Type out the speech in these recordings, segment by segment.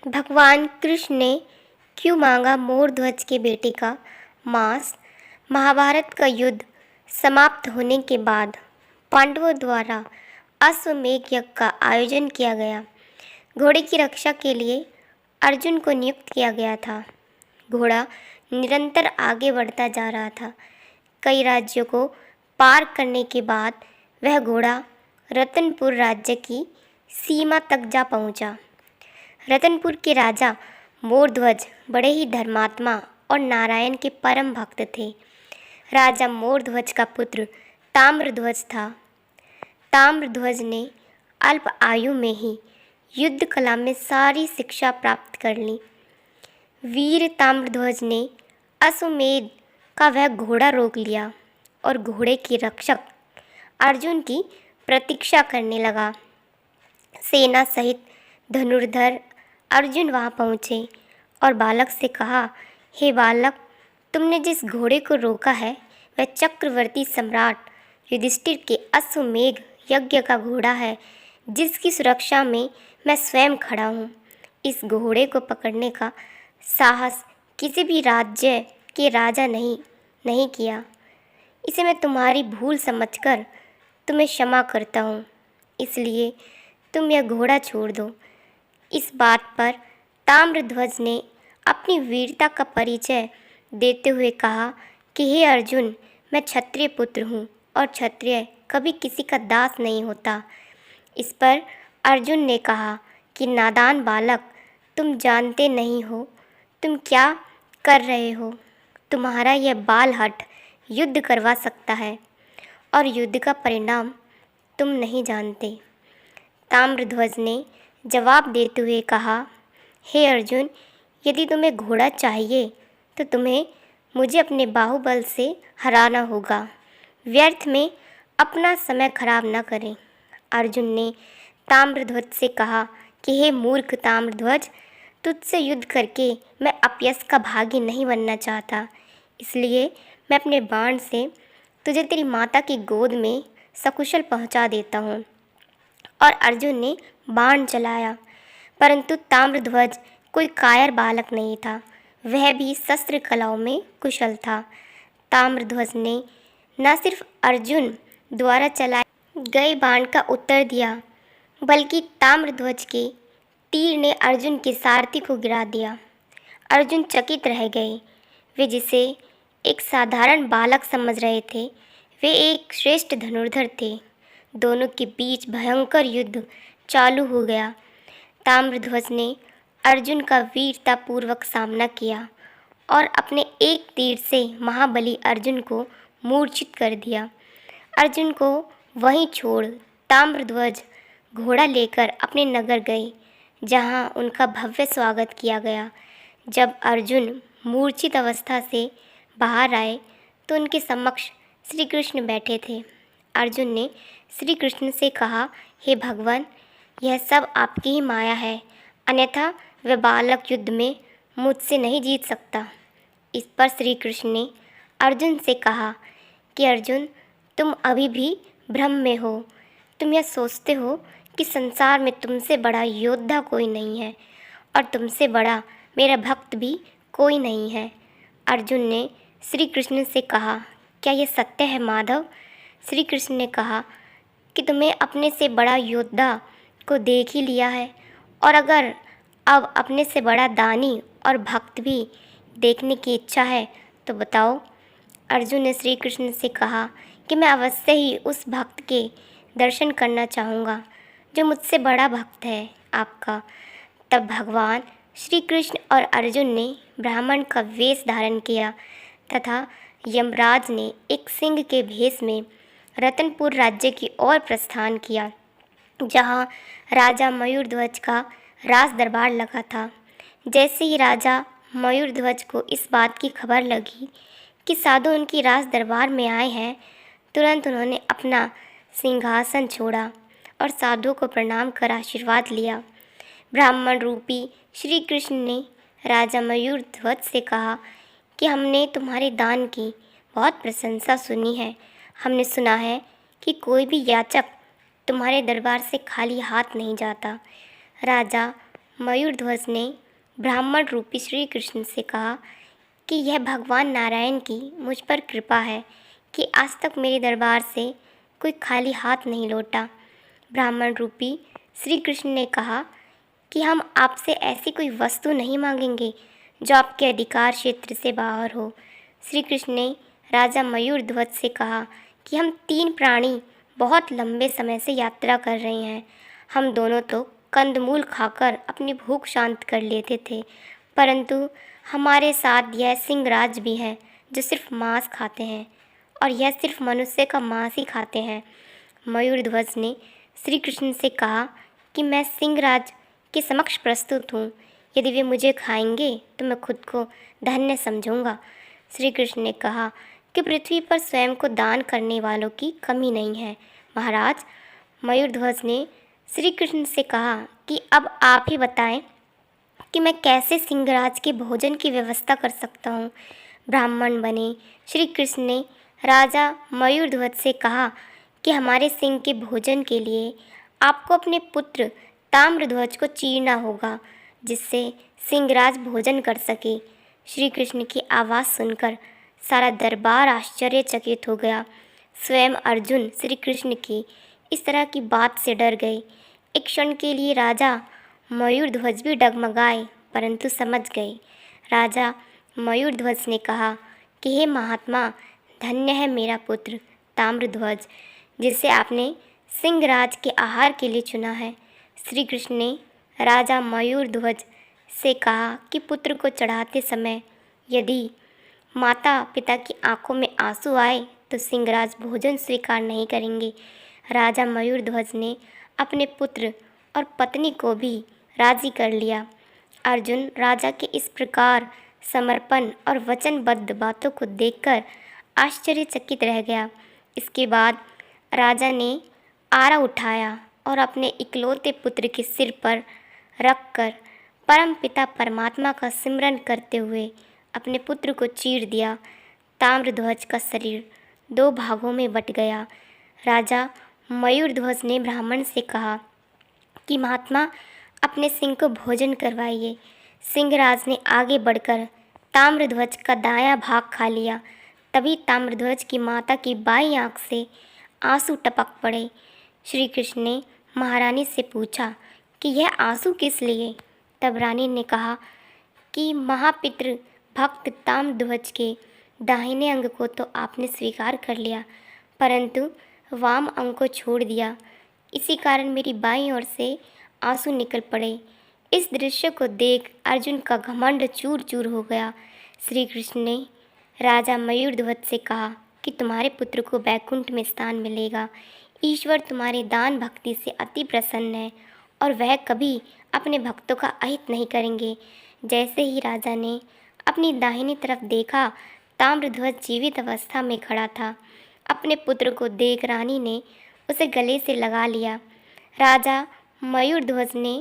भगवान कृष्ण ने क्यों मांगा मोर ध्वज के बेटे का मांस? महाभारत का युद्ध समाप्त होने के बाद पांडवों द्वारा अश्वमेध यज्ञ का आयोजन किया गया। घोड़े की रक्षा के लिए अर्जुन को नियुक्त किया गया था। घोड़ा निरंतर आगे बढ़ता जा रहा था। कई राज्यों को पार करने के बाद वह घोड़ा रतनपुर राज्य की सीमा तक जा पहुंचा। रतनपुर के राजा मोरध्वज बड़े ही धर्मात्मा और नारायण के परम भक्त थे। राजा मोरध्वज का पुत्र ताम्रध्वज था। ताम्रध्वज ने अल्प आयु में ही युद्ध कला में सारी शिक्षा प्राप्त कर ली। वीर ताम्रध्वज ने अश्वमेध का वह घोड़ा रोक लिया और घोड़े के रक्षक अर्जुन की प्रतीक्षा करने लगा। सेना सहित धनुर्धर अर्जुन वहां पहुँचे और बालक से कहा, हे बालक, तुमने जिस घोड़े को रोका है वह चक्रवर्ती सम्राट युधिष्ठिर के अश्वमेध यज्ञ का घोड़ा है, जिसकी सुरक्षा में मैं स्वयं खड़ा हूँ। इस घोड़े को पकड़ने का साहस किसी भी राज्य के राजा नहीं किया। इसे मैं तुम्हारी भूल समझकर तुम्हें क्षमा करता हूँ, इसलिए तुम यह घोड़ा छोड़ दो। इस बात पर ताम्रध्वज ने अपनी वीरता का परिचय देते हुए कहा कि हे अर्जुन, मैं क्षत्रिय पुत्र हूँ और क्षत्रिय कभी किसी का दास नहीं होता। इस पर अर्जुन ने कहा कि नादान बालक, तुम जानते नहीं हो तुम क्या कर रहे हो। तुम्हारा यह बाल हठ युद्ध करवा सकता है और युद्ध का परिणाम तुम नहीं जानते। ताम्रध्वज ने जवाब देते हुए कहा, हे अर्जुन, यदि तुम्हें घोड़ा चाहिए तो तुम्हें मुझे अपने बाहुबल से हराना होगा। व्यर्थ में अपना समय खराब न करें। अर्जुन ने ताम्रध्वज से कहा कि हे मूर्ख ताम्रध्वज, तुझसे युद्ध करके मैं अपयश का भागी नहीं बनना चाहता, इसलिए मैं अपने बाण से तुझे तेरी माता की गोद में सकुशल पहुंचा देता हूँ। और अर्जुन ने बाण चलाया, परंतु ताम्रध्वज कोई कायर बालक नहीं था, वह भी शस्त्र कलाओं में कुशल था। ताम्रध्वज ने न सिर्फ अर्जुन द्वारा चलाए गए बाण का उत्तर दिया, बल्कि ताम्रध्वज के तीर ने अर्जुन के सारथी को गिरा दिया। अर्जुन चकित रह गए। वे जिसे एक साधारण बालक समझ रहे थे, वे एक श्रेष्ठ धनुर्धर थे। दोनों के बीच भयंकर युद्ध चालू हो गया। ताम्रध्वज ने अर्जुन का वीरतापूर्वक सामना किया और अपने एक तीर से महाबली अर्जुन को मूर्छित कर दिया। अर्जुन को वहीं छोड़ ताम्रध्वज घोड़ा लेकर अपने नगर गए, जहां उनका भव्य स्वागत किया गया। जब अर्जुन मूर्छित अवस्था से बाहर आए तो उनके समक्ष श्री कृष्ण बैठे थे। अर्जुन ने श्री कृष्ण से कहा, हे भगवान, यह सब आपकी ही माया है, अन्यथा वह बालक युद्ध में मुझसे नहीं जीत सकता। इस पर श्री कृष्ण ने अर्जुन से कहा कि अर्जुन, तुम अभी भी भ्रम में हो। तुम यह सोचते हो कि संसार में तुमसे बड़ा योद्धा कोई नहीं है और तुमसे बड़ा मेरा भक्त भी कोई नहीं है। अर्जुन ने श्री कृष्ण से कहा, क्या यह सत्य है माधव? श्री कृष्ण ने कहा कि तुम्हें अपने से बड़ा योद्धा को देख ही लिया है, और अगर अब अपने से बड़ा दानी और भक्त भी देखने की इच्छा है तो बताओ। अर्जुन ने श्री कृष्ण से कहा कि मैं अवश्य ही उस भक्त के दर्शन करना चाहूँगा जो मुझसे बड़ा भक्त है आपका। तब भगवान श्री कृष्ण और अर्जुन ने ब्राह्मण का वेश धारण किया तथा यमराज ने एक सिंह के भेष में रतनपुर राज्य की ओर प्रस्थान किया, जहाँ राजा मयूरध्वज का राज दरबार लगा था। जैसे ही राजा मयूरध्वज को इस बात की खबर लगी कि साधु उनकी राज दरबार में आए हैं, तुरंत उन्होंने अपना सिंहासन छोड़ा और साधु को प्रणाम कर आशीर्वाद लिया। ब्राह्मण रूपी श्री कृष्ण ने राजा मयूरध्वज से कहा कि हमने तुम्हारे दान की बहुत प्रशंसा सुनी है। हमने सुना है कि कोई भी याचक तुम्हारे दरबार से खाली हाथ नहीं जाता। राजा मयूरध्वज ने ब्राह्मण रूपी श्री कृष्ण से कहा कि यह भगवान नारायण की मुझ पर कृपा है कि आज तक मेरे दरबार से कोई खाली हाथ नहीं लौटा। ब्राह्मण रूपी श्री कृष्ण ने कहा कि हम आपसे ऐसी कोई वस्तु नहीं मांगेंगे जो आपके अधिकार क्षेत्र से बाहर हो। श्री कृष्ण ने राजा मयूरध्वज से कहा कि हम 3 प्राणी बहुत लंबे समय से यात्रा कर रहे हैं। हम दोनों तो कंदमूल खाकर अपनी भूख शांत कर लेते थे, परंतु हमारे साथ यह सिंहराज भी है जो सिर्फ मांस खाते हैं, और यह सिर्फ मनुष्य का मांस ही खाते हैं। मयूरध्वज ने श्री कृष्ण से कहा कि मैं सिंहराज के समक्ष प्रस्तुत हूँ। यदि वे मुझे खाएंगे तो मैं खुद को धन्य समझूंगा। श्री कृष्ण ने कहा कि पृथ्वी पर स्वयं को दान करने वालों की कमी नहीं है। महाराज, मयूरध्वज ने श्री कृष्ण से कहा कि अब आप ही बताएं कि मैं कैसे सिंहराज के भोजन की व्यवस्था कर सकता हूँ। ब्राह्मण बने श्री कृष्ण ने राजा मयूरध्वज से कहा कि हमारे सिंह के भोजन के लिए आपको अपने पुत्र ताम्रध्वज को चीरना होगा, जिससे सिंहराज भोजन कर सके। श्री कृष्ण की आवाज़ सुनकर सारा दरबार आश्चर्यचकित हो गया। स्वयं अर्जुन श्री कृष्ण की इस तरह की बात से डर गए। एक क्षण के लिए राजा मयूरध्वज भी डगमगाए, परंतु समझ गए। राजा मयूरध्वज ने कहा कि हे महात्मा, धन्य है मेरा पुत्र ताम्रध्वज, जिसे आपने सिंहराज के आहार के लिए चुना है। श्री कृष्ण ने राजा मयूरध्वज से कहा कि पुत्र को चढ़ाते समय यदि माता पिता की आंखों में आंसू आए तो सिंहराज भोजन स्वीकार नहीं करेंगे। राजा मयूरध्वज ने अपने पुत्र और पत्नी को भी राजी कर लिया। अर्जुन राजा के इस प्रकार समर्पण और वचनबद्ध बातों को देखकर आश्चर्यचकित रह गया। इसके बाद राजा ने आरा उठाया और अपने इकलौते पुत्र के सिर पर रखकर परम पिता परमात्मा का सिमरन करते हुए अपने पुत्र को चीर दिया। ताम्रध्वज का शरीर 2 भागों में बट गया। राजा मयूरध्वज ने ब्राह्मण से कहा कि महात्मा, अपने सिंह को भोजन करवाइए। सिंहराज ने आगे बढ़कर ताम्रध्वज का दायां भाग खा लिया। तभी ताम्रध्वज की माता की बाईं आंख से आंसू टपक पड़े। श्री कृष्ण ने महारानी से पूछा कि यह आंसू किस लिए? तब रानी ने कहा कि महापितृ भक्त ताम्रध्वज के दाहिने अंग को तो आपने स्वीकार कर लिया, परंतु वाम अंग को छोड़ दिया। इसी कारण मेरी बाईं ओर से आंसू निकल पड़े। इस दृश्य को देख अर्जुन का घमंड चूर चूर हो गया। श्री कृष्ण ने राजा मयूरध्वज से कहा कि तुम्हारे पुत्र को बैकुंठ में स्थान मिलेगा। ईश्वर तुम्हारे दान भक्ति से अति प्रसन्न है और वह कभी अपने भक्तों का अहित नहीं करेंगे। जैसे ही राजा ने अपनी दाहिनी तरफ देखा, ताम्रध्वज जीवित अवस्था में खड़ा था। अपने पुत्र को देख रानी ने उसे गले से लगा लिया। राजा मयूरध्वज ने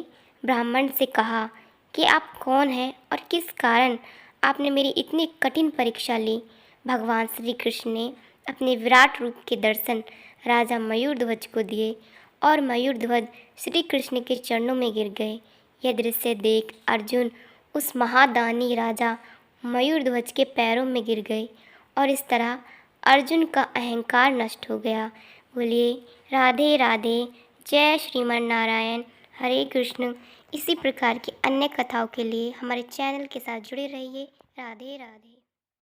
ब्राह्मण से कहा कि आप कौन हैं और किस कारण आपने मेरी इतनी कठिन परीक्षा ली। भगवान श्री कृष्ण ने अपने विराट रूप के दर्शन राजा मयूरध्वज को दिए और मयूरध्वज श्री कृष्ण के चरणों में गिर गए। यह दृश्य देख अर्जुन उस महादानी राजा मयूरध्वज के पैरों में गिर गए और इस तरह अर्जुन का अहंकार नष्ट हो गया। बोलिए राधे राधे, जय श्रीमन नारायण, हरे कृष्ण। इसी प्रकार की अन्य कथाओं के लिए हमारे चैनल के साथ जुड़े रहिए। राधे राधे।